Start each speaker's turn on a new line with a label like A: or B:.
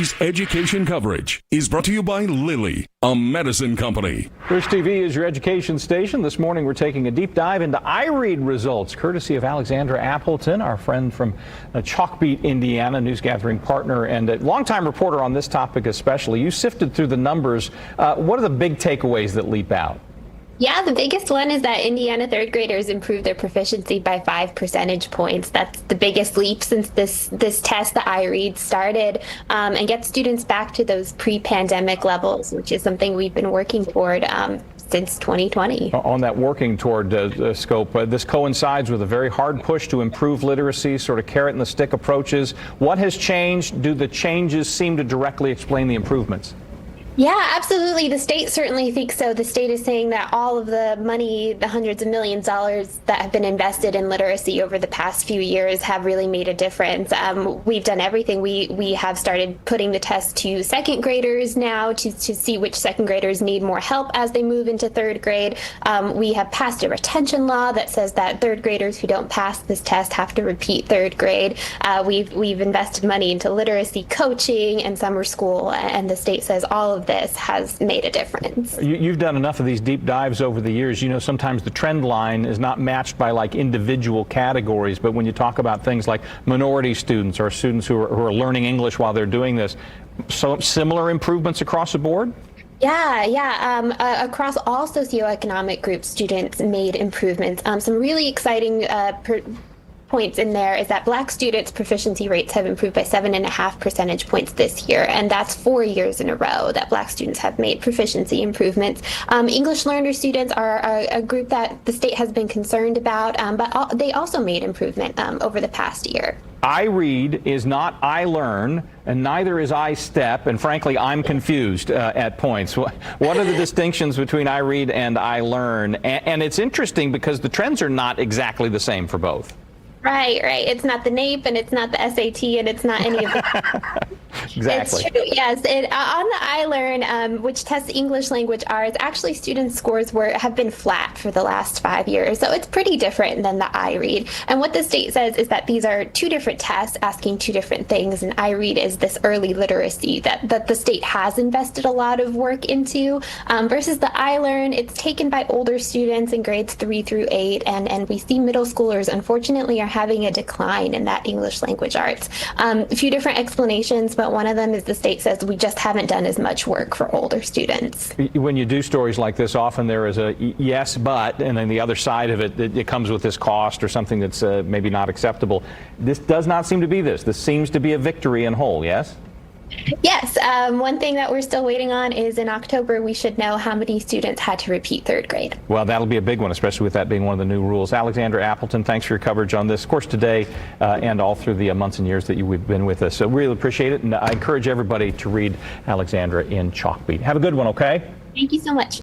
A: Today's education coverage is brought to you by Lilly, a medicine company.
B: First TV is your education station. This morning we're taking a deep dive into IREAD results, courtesy of Alexandra Appleton, our friend from Chalkbeat, Indiana, news gathering partner and a longtime reporter on this topic especially. You sifted through the numbers. What are the big takeaways that leap out?
C: Yeah, the biggest one is that Indiana third graders improved their proficiency by 5 percentage points. That's the biggest leap since this test, the IREAD, started, and gets students back to those pre-pandemic levels, which is something we've been working toward since 2020.
B: On that working toward scope, this coincides with a very hard push to improve literacy, sort of carrot and the stick approaches. What has changed? Do the changes seem to directly explain the improvements?
C: Yeah, absolutely. The state certainly thinks so. The state is saying that all of the money, the hundreds of millions of dollars that have been invested in literacy over the past few years have really made a difference. We've done everything. We have started putting the test to second graders now to see which second graders need more help as they move into third grade. We have passed a retention law that says that third graders who don't pass this test have to repeat third grade. We've invested money into literacy coaching and summer school, and the state says all of this has made a difference.
B: You've done enough of these deep dives over the years. You know, sometimes the trend line is not matched by like individual categories, but when you talk about things like minority students or students who are learning English while they're doing this, so similar improvements across the board?
C: Yeah. Across all socioeconomic groups, students made improvements. Some really exciting points in there is that Black students' proficiency rates have improved by 7.5 percentage points this year, and that's 4 years in a row that Black students have made proficiency improvements. English learner students are a group that the state has been concerned about, but they also made improvement over the past year.
B: IREAD is not ILEARN, and neither is iStep, and frankly, I'm confused at points. What are the distinctions between IREAD and ILEARN? And it's interesting because the trends are not exactly the same for both.
C: Right. It's not the NAEP, and it's not the SAT, and it's not any of the...
B: Exactly.
C: It's true, yes. On the ILEARN, which tests English language arts, actually students' scores have been flat for the last 5 years, so it's pretty different than the IREAD. And what the state says is that these are two different tests asking two different things, and IREAD is this early literacy that the state has invested a lot of work into, versus the ILEARN. It's taken by older students in grades 3 through 8, and we see middle schoolers, unfortunately, are having a decline in that English language arts. A few different explanations, but one of them is the state says we just haven't done as much work for older students.
B: When you do stories like this, often there is a yes, but, and then the other side of it, it comes with this cost or something that's maybe not acceptable. This does not seem to be this. This seems to be a victory in whole, yes?
C: Yes. One thing that we're still waiting on is in October, we should know how many students had to repeat third grade.
B: Well, that'll be a big one, especially with that being one of the new rules. Alexandra Appleton, thanks for your coverage on this, of course, today and all through the months and years that you've been with us. So really appreciate it, and I encourage everybody to read Alexandra in Chalkbeat. Have a good one, okay?
C: Thank you so much.